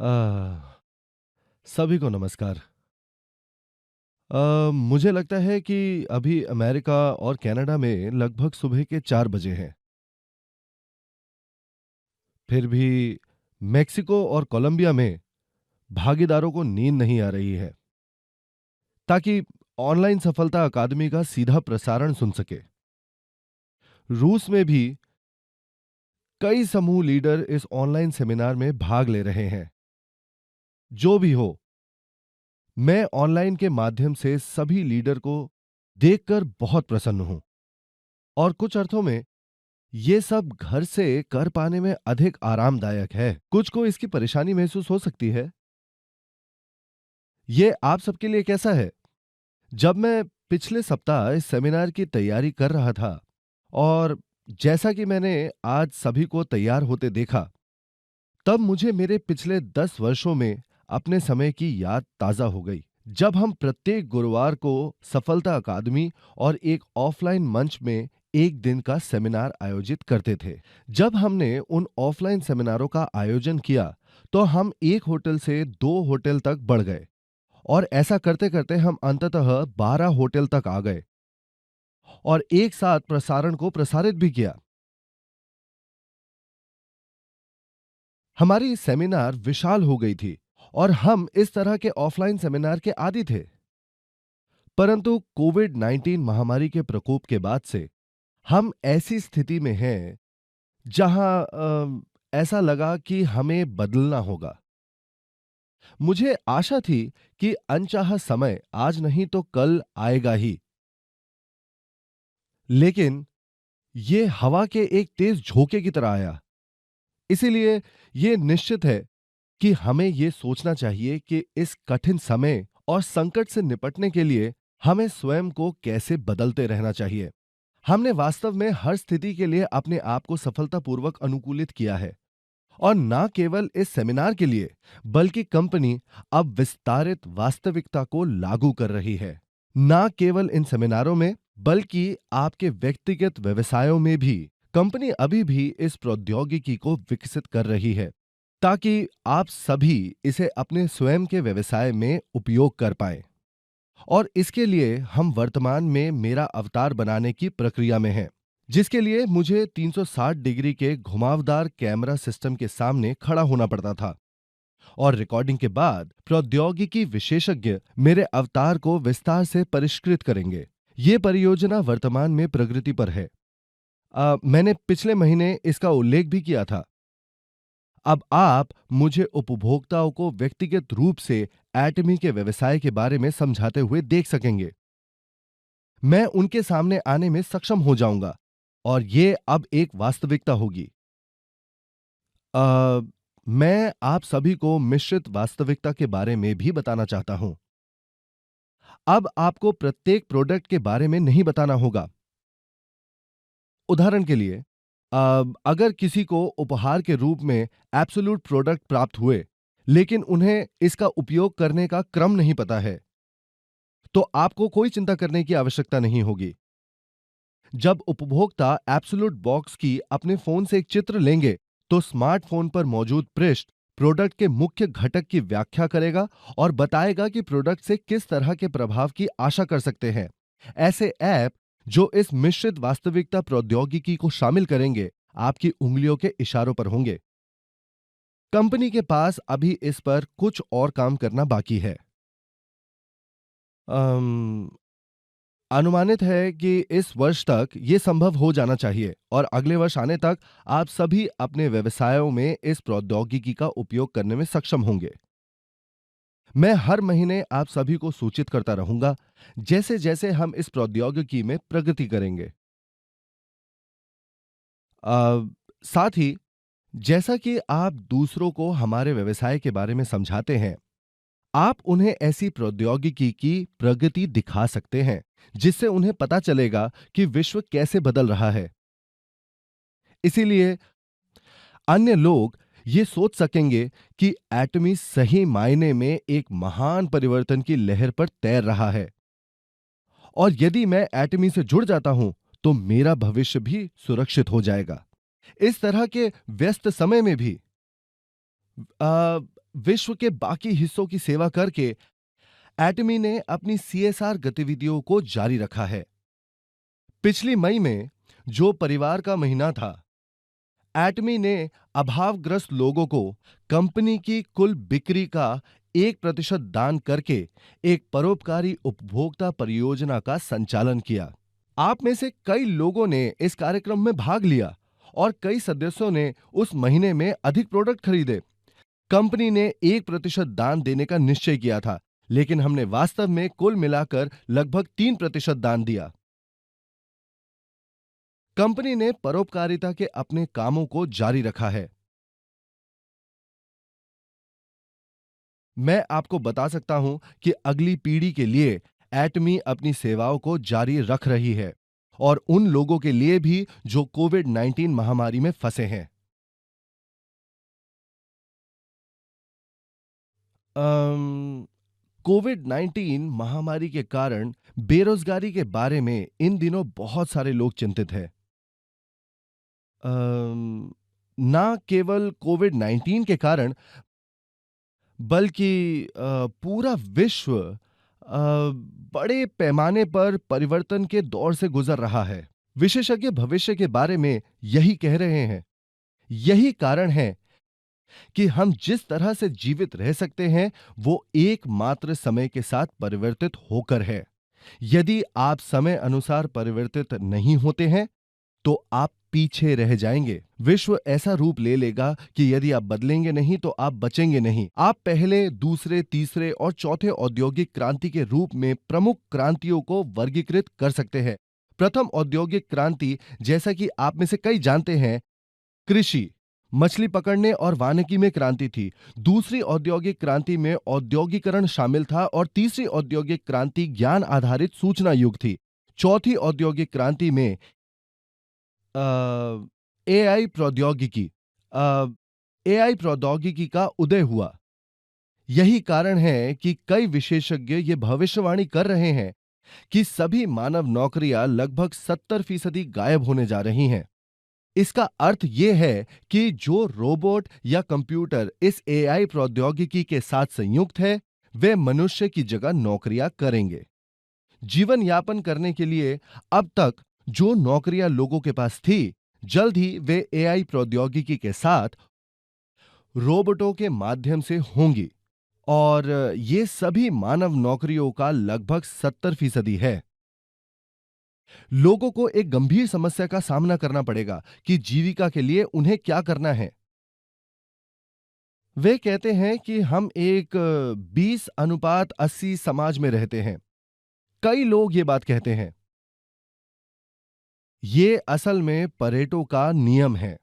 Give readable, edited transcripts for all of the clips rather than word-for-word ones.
आ, सभी को नमस्कार। मुझे लगता है कि अभी अमेरिका और कनाडा में लगभग सुबह के 4 बजे हैं। फिर भी मेक्सिको और कोलंबिया में भागीदारों को नींद नहीं आ रही है ताकि ऑनलाइन सफलता अकादमी का सीधा प्रसारण सुन सके। रूस में भी कई समूह लीडर इस ऑनलाइन सेमिनार में भाग ले रहे हैं। जो भी हो, मैं ऑनलाइन के माध्यम से सभी लीडर को देखकर बहुत प्रसन्न हूं और कुछ अर्थों में ये सब घर से कर पाने में अधिक आरामदायक है। कुछ को इसकी परेशानी महसूस हो सकती है। ये आप सबके लिए कैसा है? जब मैं पिछले सप्ताह इस सेमिनार की तैयारी कर रहा था और जैसा कि मैंने आज सभी को तैयार होते देखा, तब मुझे मेरे पिछले 10 वर्षों में अपने समय की याद ताजा हो गई, जब हम प्रत्येक गुरुवार को सफलता अकादमी और एक ऑफलाइन मंच में एक दिन का सेमिनार आयोजित करते थे। जब हमने उन ऑफलाइन सेमिनारों का आयोजन किया, तो हम एक होटल से 2 होटल तक बढ़ गए और ऐसा करते करते हम अंततः 12 होटल तक आ गए और एक साथ प्रसारण को प्रसारित भी किया। हमारी सेमिनार विशाल हो गई थी और हम इस तरह के ऑफलाइन सेमिनार के आदी थे। परंतु कोविड 19 महामारी के प्रकोप के बाद से हम ऐसी स्थिति में हैं जहां ऐसा लगा कि हमें बदलना होगा। मुझे आशा थी कि अनचाहा समय आज नहीं तो कल आएगा ही, लेकिन ये हवा के एक तेज झोंके की तरह आया। इसीलिए ये निश्चित है कि हमें ये सोचना चाहिए कि इस कठिन समय और संकट से निपटने के लिए हमें स्वयं को कैसे बदलते रहना चाहिए। हमने वास्तव में हर स्थिति के लिए अपने आप को सफलतापूर्वक अनुकूलित किया है और न केवल इस सेमिनार के लिए, बल्कि कंपनी अब विस्तारित वास्तविकता को लागू कर रही है। न केवल इन सेमिनारों में, बल्कि आपके व्यक्तिगत व्यवसायों में भी कंपनी अभी भी इस प्रौद्योगिकी को विकसित कर रही है ताकि आप सभी इसे अपने स्वयं के व्यवसाय में उपयोग कर पाएं। और इसके लिए हम वर्तमान में मेरा अवतार बनाने की प्रक्रिया में हैं, जिसके लिए मुझे 360 डिग्री के घुमावदार कैमरा सिस्टम के सामने खड़ा होना पड़ता था और रिकॉर्डिंग के बाद प्रौद्योगिकी विशेषज्ञ मेरे अवतार को विस्तार से परिष्कृत करेंगे। ये परियोजना वर्तमान में प्रगति पर है। मैंने पिछले महीने इसका उल्लेख भी किया था। अब आप मुझे उपभोक्ताओं को व्यक्तिगत रूप से एटमी के व्यवसाय के बारे में समझाते हुए देख सकेंगे। मैं उनके सामने आने में सक्षम हो जाऊंगा और ये अब एक वास्तविकता होगी। अ, मैं आप सभी को मिश्रित वास्तविकता के बारे में भी बताना चाहता हूं। अब आपको प्रत्येक प्रोडक्ट के बारे में नहीं बताना होगा। उदाहरण के लिए, अगर किसी को उपहार के रूप में एब्सोल्यूट प्रोडक्ट प्राप्त हुए, लेकिन उन्हें इसका उपयोग करने का क्रम नहीं पता है, तो आपको कोई चिंता करने की आवश्यकता नहीं होगी। जब उपभोक्ता एब्सोल्यूट बॉक्स की अपने फोन से एक चित्र लेंगे, तो स्मार्टफोन पर मौजूद पृष्ठ प्रोडक्ट के मुख्य घटक की व्याख्या करेगा और बताएगा कि प्रोडक्ट से किस तरह के प्रभाव की आशा कर सकते हैं। ऐसे ऐप जो इस मिश्रित वास्तविकता प्रौद्योगिकी को शामिल करेंगे, आपकी उंगलियों के इशारों पर होंगे। कंपनी के पास अभी इस पर कुछ और काम करना बाकी है। अम, अनुमानित है कि इस वर्ष तक ये संभव हो जाना चाहिए और अगले वर्ष आने तक आप सभी अपने व्यवसायों में इस प्रौद्योगिकी का उपयोग करने में सक्षम होंगे। मैं हर महीने आप सभी को सूचित करता रहूंगा जैसे जैसे हम इस प्रौद्योगिकी में प्रगति करेंगे। अ, साथ ही जैसा कि आप दूसरों को हमारे व्यवसाय के बारे में समझाते हैं, आप उन्हें ऐसी प्रौद्योगिकी की प्रगति दिखा सकते हैं जिससे उन्हें पता चलेगा कि विश्व कैसे बदल रहा है। इसीलिए अन्य लोग ये सोच सकेंगे कि एटमी सही मायने में एक महान परिवर्तन की लहर पर तैर रहा है और यदि मैं एटमी से जुड़ जाता हूं, तो मेरा भविष्य भी सुरक्षित हो जाएगा। इस तरह के व्यस्त समय में भी विश्व के बाकी हिस्सों की सेवा करके एटमी ने अपनी सीएसआर गतिविधियों को जारी रखा है। पिछली मई में, जो परिवार का महीना था, एटमी ने अभावग्रस्त लोगों को कंपनी की कुल बिक्री का 1% दान करके एक परोपकारी उपभोक्ता परियोजना का संचालन किया। आप में से कई लोगों ने इस कार्यक्रम में भाग लिया और कई सदस्यों ने उस महीने में अधिक प्रोडक्ट खरीदे। कंपनी ने 1% दान देने का निश्चय किया था, लेकिन हमने वास्तव में कुल मिलाकर लगभग 3% दान दिया। कंपनी ने परोपकारिता के अपने कामों को जारी रखा है। मैं आपको बता सकता हूं कि अगली पीढ़ी के लिए एटमी अपनी सेवाओं को जारी रख रही है, और उन लोगों के लिए भी जो कोविड-19 महामारी में फंसे हैं। कोविड-19 महामारी के कारण बेरोजगारी के बारे में इन दिनों बहुत सारे लोग चिंतित हैं। अम, ना केवल कोविड-19 के कारण, बल्कि पूरा विश्व बड़े पैमाने पर परिवर्तन के दौर से गुजर रहा है। विशेषज्ञ भविष्य के बारे में यही कह रहे हैं। यही कारण है कि हम जिस तरह से जीवित रह सकते हैं, वो एकमात्र समय के साथ परिवर्तित होकर है। यदि आप समय अनुसार परिवर्तित नहीं होते हैं, तो आप पीछे रह जाएंगे। विश्व ऐसा रूप ले लेगा कि यदि आप बदलेंगे नहीं तो आप बचेंगे नहीं। आप पहले, दूसरे, तीसरे और चौथे औद्योगिक क्रांति के रूप में प्रमुख क्रांतियों को वर्गीकृत कर सकते हैं। प्रथम औद्योगिक क्रांति, जैसा कि आप में से कई जानते हैं, कृषि, मछली पकड़ने और वानिकी में क्रांति थी। दूसरी औद्योगिक क्रांति में औद्योगिकरण शामिल था और तीसरी औद्योगिक क्रांति ज्ञान आधारित सूचना युग थी। चौथी औद्योगिक क्रांति में एआई प्रौद्योगिकी अ, एआई प्रौद्योगिकी का उदय हुआ। यही कारण है कि कई विशेषज्ञ ये भविष्यवाणी कर रहे हैं कि सभी मानव नौकरियां लगभग 70% गायब होने जा रही हैं। इसका अर्थ यह है कि जो रोबोट या कंप्यूटर इस एआई प्रौद्योगिकी के साथ संयुक्त है, वे मनुष्य की जगह नौकरियां करेंगे। जीवन यापन करने के लिए अब तक जो नौकरियां लोगों के पास थी, जल्द ही वे एआई प्रौद्योगिकी के साथ रोबोटों के माध्यम से होंगी, और ये सभी मानव नौकरियों का लगभग 70% है। लोगों को एक गंभीर समस्या का सामना करना पड़ेगा कि जीविका के लिए उन्हें क्या करना है। वे कहते हैं कि हम एक 20:80 समाज में रहते हैं। कई लोग ये बात कहते हैं। ये असल में परेटो का नियम है।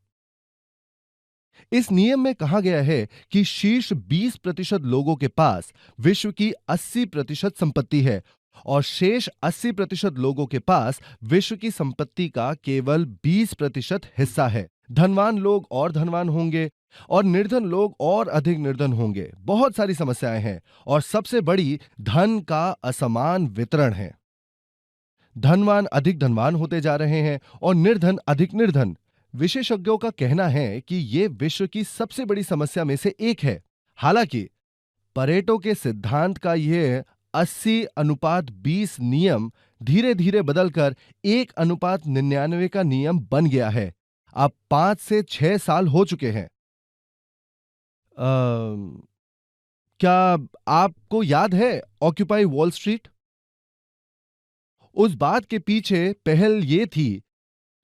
इस नियम में कहा गया है कि शीर्ष 20% लोगों के पास विश्व की 80% संपत्ति है, और शेष 80% लोगों के पास विश्व की संपत्ति का केवल 20% हिस्सा है। धनवान लोग और धनवान होंगे और निर्धन लोग और अधिक निर्धन होंगे। बहुत सारी समस्याएं हैं, और सबसे बड़ी धन का असमान वितरण है। धनवान अधिक धनवान होते जा रहे हैं और निर्धन अधिक निर्धन। विशेषज्ञों का कहना है कि यह विश्व की सबसे बड़ी समस्या में से एक है। हालांकि परेटो के सिद्धांत का यह 80:20 नियम धीरे धीरे बदलकर 1:99 का नियम बन गया है। अब 5 से 6 साल हो चुके हैं। क्या आपको याद है ऑक्यूपाई वॉल स्ट्रीट? उस बात के पीछे पहल यह थी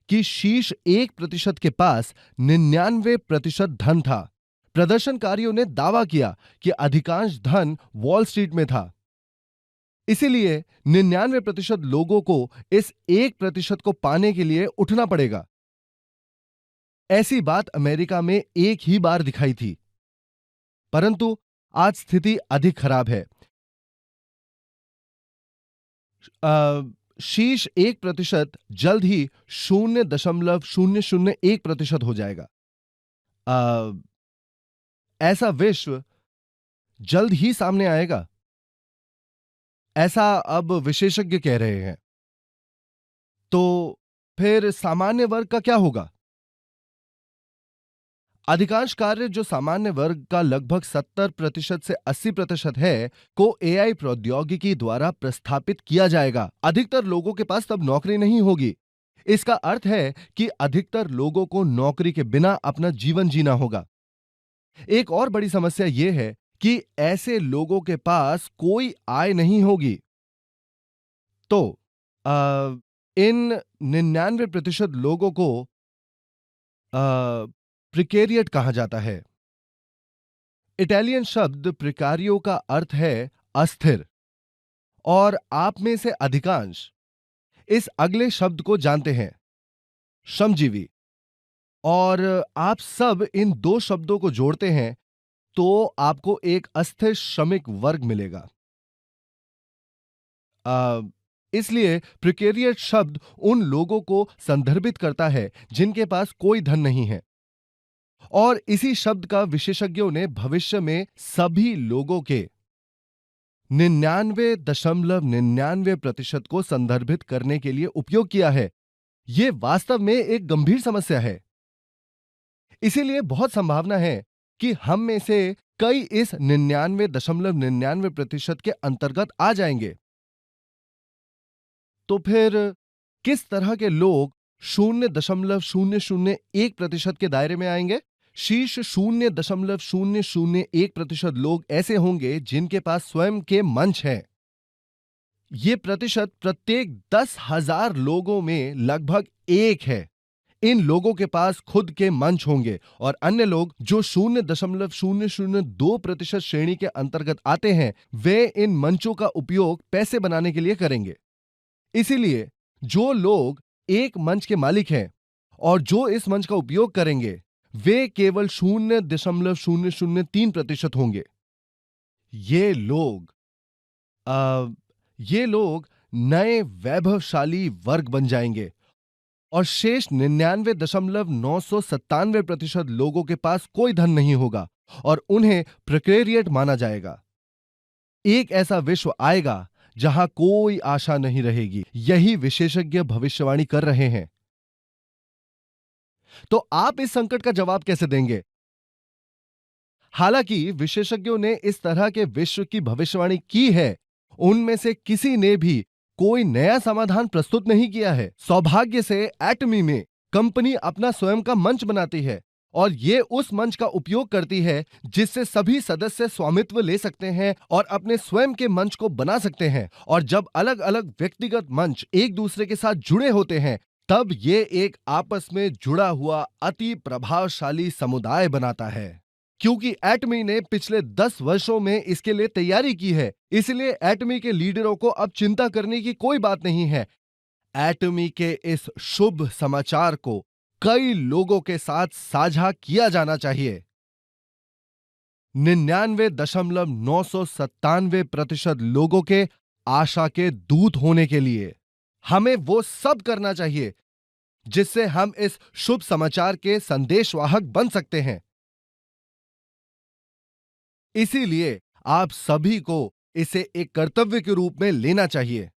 कि शीर्ष 1% के पास 99% धन था। प्रदर्शनकारियों ने दावा किया कि अधिकांश धन वॉल स्ट्रीट में था। इसीलिए 99% लोगों को इस 1% को पाने के लिए उठना पड़ेगा। ऐसी बात अमेरिका में एक ही बार दिखाई थी, परंतु आज स्थिति अधिक खराब है। शीर्ष 1% जल्द ही 0.001% हो जाएगा। अ, ऐसा विश्व जल्द ही सामने आएगा, ऐसा अब विशेषज्ञ कह रहे हैं। तो फिर सामान्य वर्ग का क्या होगा? अधिकांश कार्य जो सामान्य वर्ग का लगभग 70% से 80% है, को एआई प्रौद्योगिकी द्वारा प्रस्थापित किया जाएगा। अधिकतर लोगों के पास तब नौकरी नहीं होगी। इसका अर्थ है कि अधिकतर लोगों को नौकरी के बिना अपना जीवन जीना होगा। एक और बड़ी समस्या यह है कि ऐसे लोगों के पास कोई आय नहीं होगी। तो इन 99% लोगों को प्रिकेरिएट कहा जाता है। इटालियन शब्द प्रिकारियो का अर्थ है अस्थिर, और आप में से अधिकांश इस अगले शब्द को जानते हैं, श्रमजीवी। और आप सब इन दो शब्दों को जोड़ते हैं तो आपको एक अस्थिर श्रमिक वर्ग मिलेगा। इसलिए प्रिकेरिएट शब्द उन लोगों को संदर्भित करता है जिनके पास कोई धन नहीं है, और इसी शब्द का विशेषज्ञों ने भविष्य में सभी लोगों के 99.99% को संदर्भित करने के लिए उपयोग किया है। यह वास्तव में एक गंभीर समस्या है। इसीलिए बहुत संभावना है कि हम में से कई इस 99.99% के अंतर्गत आ जाएंगे। तो फिर किस तरह के लोग 0.001% के दायरे में आएंगे? शीर्ष 0.001% लोग ऐसे होंगे जिनके पास स्वयं के मंच हैं। यह प्रतिशत प्रत्येक 10,000 लोगों में लगभग 1 है। इन लोगों के पास खुद के मंच होंगे, और अन्य लोग जो 0.002% श्रेणी के अंतर्गत आते हैं, वे इन मंचों का उपयोग पैसे बनाने के लिए करेंगे। इसीलिए जो लोग एक मंच के मालिक हैं और जो इस मंच का उपयोग करेंगे, वे केवल 0.003% होंगे। ये लोग नए वैभवशाली वर्ग बन जाएंगे, और शेष 99.997% लोगों के पास कोई धन नहीं होगा और उन्हें प्रिकेरिएट माना जाएगा। एक ऐसा विश्व आएगा जहां कोई आशा नहीं रहेगी। यही विशेषज्ञ भविष्यवाणी कर रहे हैं। तो आप इस संकट का जवाब कैसे देंगे? हालांकि विशेषज्ञों ने इस तरह के विश्व की भविष्यवाणी की है, उनमें से किसी ने भी कोई नया समाधान प्रस्तुत नहीं किया है। सौभाग्य से एटमी में कंपनी अपना स्वयं का मंच बनाती है, और ये उस मंच का उपयोग करती है जिससे सभी सदस्य स्वामित्व ले सकते हैं और अपने स्वयं के मंच को बना सकते हैं। और जब अलग अलग व्यक्तिगत मंच एक दूसरे के साथ जुड़े होते हैं, तब ये एक आपस में जुड़ा हुआ अति प्रभावशाली समुदाय बनाता है। क्योंकि एटमी ने पिछले 10 वर्षों में इसके लिए तैयारी की है, इसलिए एटमी के लीडरों को अब चिंता करने की कोई बात नहीं है। एटमी के इस शुभ समाचार को कई लोगों के साथ साझा किया जाना चाहिए। 99.997% लोगों के आशा के दूत होने के लिए हमें वो सब करना चाहिए जिससे हम इस शुभ समाचार के संदेशवाहक बन सकते हैं। इसीलिए आप सभी को इसे एक कर्तव्य के रूप में लेना चाहिए।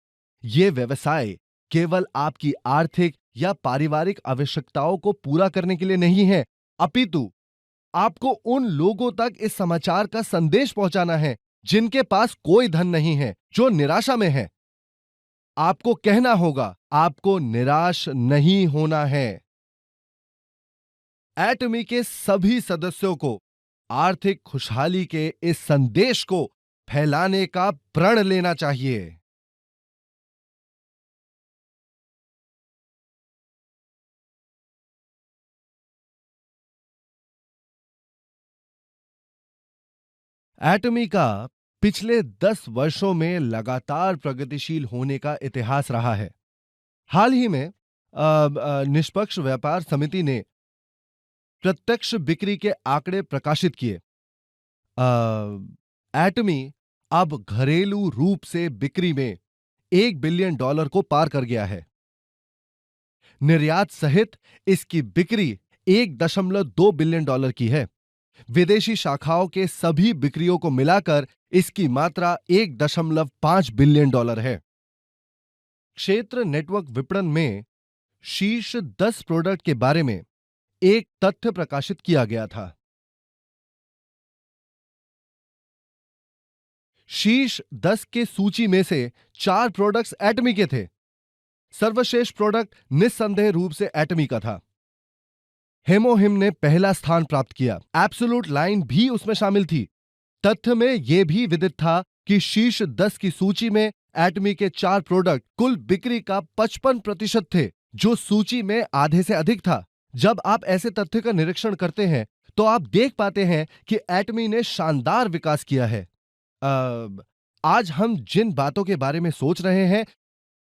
यह व्यवसाय केवल आपकी आर्थिक या पारिवारिक आवश्यकताओं को पूरा करने के लिए नहीं है, अपितु आपको उन लोगों तक इस समाचार का संदेश पहुंचाना है जिनके पास कोई धन नहीं है, जो निराशा में है। आपको कहना होगा, आपको निराश नहीं होना है। एटमी के सभी सदस्यों को आर्थिक खुशहाली के इस संदेश को फैलाने का प्रण लेना चाहिए। एटमी का पिछले 10 वर्षों में लगातार प्रगतिशील होने का इतिहास रहा है। हाल ही में निष्पक्ष व्यापार समिति ने प्रत्यक्ष बिक्री के आंकड़े प्रकाशित किए। एटमी अब घरेलू रूप से बिक्री में $1 बिलियन को पार कर गया है। निर्यात सहित इसकी बिक्री $1.2 बिलियन की है। विदेशी शाखाओं के सभी बिक्रियों को मिलाकर इसकी मात्रा $1.5 बिलियन है। क्षेत्र नेटवर्क विपणन में शीर्ष 10 प्रोडक्ट के बारे में एक तथ्य प्रकाशित किया गया था। शीर्ष 10 के सूची में से 4 प्रोडक्ट्स एटमी के थे। सर्वश्रेष्ठ प्रोडक्ट निस्संदेह रूप से एटमी का था। हेमोहिम ने पहला स्थान प्राप्त किया। एब्सोल्यूट लाइन भी उसमें शामिल थी। तथ्य में यह भी विदित था कि शीर्ष 10 की सूची में एटमी के 4 प्रोडक्ट कुल बिक्री का 55% थे, जो सूची में आधे से अधिक था। जब आप ऐसे तथ्य का निरीक्षण करते हैं तो आप देख पाते हैं कि एटमी ने शानदार विकास किया है। आज हम जिन बातों के बारे में सोच रहे हैं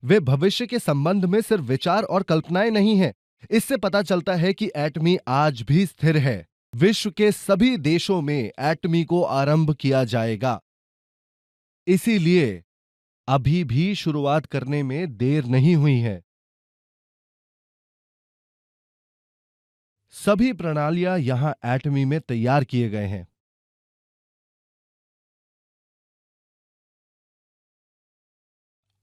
वे भविष्य के संबंध में सिर्फ विचार और कल्पनाएं नहीं हैं। इससे पता चलता है कि एटमी आज भी स्थिर है। विश्व के सभी देशों में एटमी को आरंभ किया जाएगा। इसीलिए अभी भी शुरुआत करने में देर नहीं हुई है। सभी प्रणालियां यहां एटमी में तैयार किए गए हैं।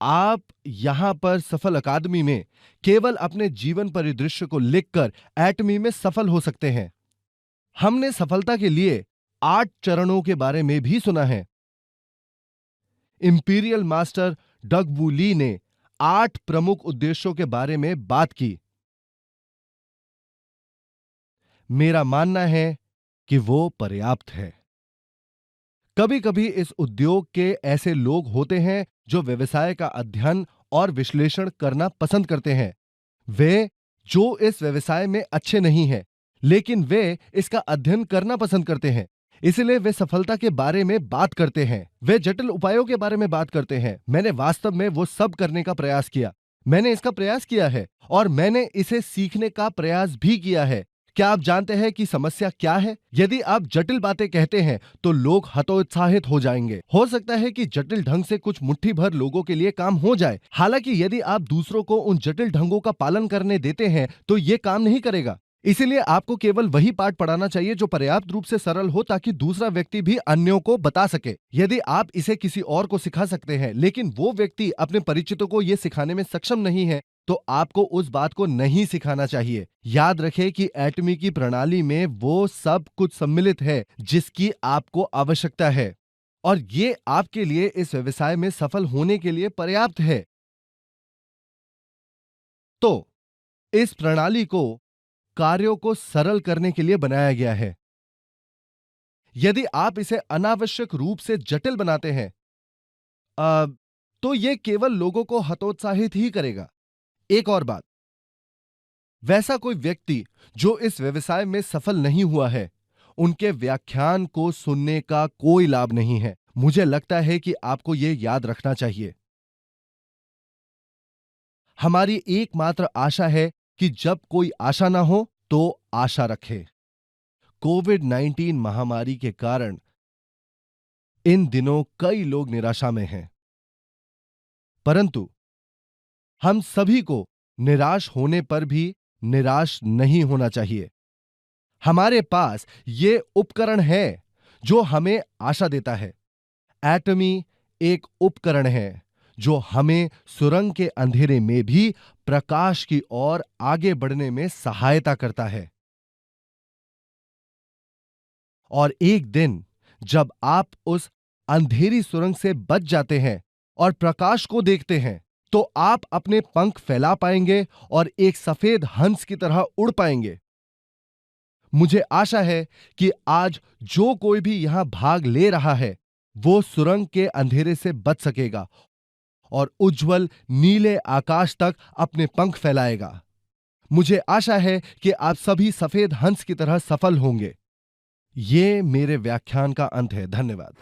आप यहां पर सफल अकादमी में केवल अपने जीवन परिदृश्य को लिखकर एटमी में सफल हो सकते हैं। हमने सफलता के लिए 8 चरणों के बारे में भी सुना है। इंपीरियल मास्टर डग वू ली ने 8 प्रमुख उद्देश्यों के बारे में बात की। मेरा मानना है कि वो पर्याप्त है। कभी कभी इस उद्योग के ऐसे लोग होते हैं जो व्यवसाय का अध्ययन और विश्लेषण करना पसंद करते हैं। वे जो इस व्यवसाय में अच्छे नहीं हैं, लेकिन वे इसका अध्ययन करना पसंद करते हैं। इसलिए वे सफलता के बारे में बात करते हैं। वे जटिल उपायों के बारे में बात करते हैं। मैंने वास्तव में वो सब करने का प्रयास किया। मैंने इसका प्रयास किया है और मैंने इसे सीखने का प्रयास भी किया है। क्या आप जानते हैं कि समस्या क्या है? यदि आप जटिल बातें कहते हैं तो लोग हतोत्साहित हो जाएंगे। हो सकता है कि जटिल ढंग से कुछ मुट्ठी भर लोगों के लिए काम हो जाए। हालांकि यदि आप दूसरों को उन जटिल ढंगों का पालन करने देते हैं तो यह काम नहीं करेगा। इसीलिए आपको केवल वही पाठ पढ़ाना चाहिए जो पर्याप्त रूप से सरल हो, ताकि दूसरा व्यक्ति भी अन्यों को बता सके। यदि आप इसे किसी और को सिखा सकते हैं, लेकिन वो व्यक्ति अपने परिचितों को यह सिखाने में सक्षम नहीं है, तो आपको उस बात को नहीं सिखाना चाहिए। याद रखें कि एटमी की प्रणाली में वो सब कुछ सम्मिलित है जिसकी आपको आवश्यकता है, और ये आपके लिए इस व्यवसाय में सफल होने के लिए पर्याप्त है। तो इस प्रणाली को कार्यों को सरल करने के लिए बनाया गया है। यदि आप इसे अनावश्यक रूप से जटिल बनाते हैं तो यह केवल लोगों को हतोत्साहित ही करेगा। एक और बात, वैसा कोई व्यक्ति जो इस व्यवसाय में सफल नहीं हुआ है, उनके व्याख्यान को सुनने का कोई लाभ नहीं है। मुझे लगता है कि आपको यह याद रखना चाहिए। हमारी एकमात्र आशा है कि जब कोई आशा ना हो तो आशा रखें। कोविड-19 महामारी के कारण इन दिनों कई लोग निराशा में हैं, परंतु हम सभी को निराश होने पर भी निराश नहीं होना चाहिए। हमारे पास ये उपकरण है जो हमें आशा देता है। एटमी एक उपकरण है जो हमें सुरंग के अंधेरे में भी प्रकाश की ओर आगे बढ़ने में सहायता करता है। और एक दिन जब आप उस अंधेरी सुरंग से बच जाते हैं और प्रकाश को देखते हैं, तो आप अपने पंख फैला पाएंगे और एक सफेद हंस की तरह उड़ पाएंगे। मुझे आशा है कि आज जो कोई भी यहां भाग ले रहा है, वो सुरंग के अंधेरे से बच सकेगा और उज्जवल नीले आकाश तक अपने पंख फैलाएगा। मुझे आशा है कि आप सभी सफेद हंस की तरह सफल होंगे। ये मेरे व्याख्यान का अंत है। धन्यवाद।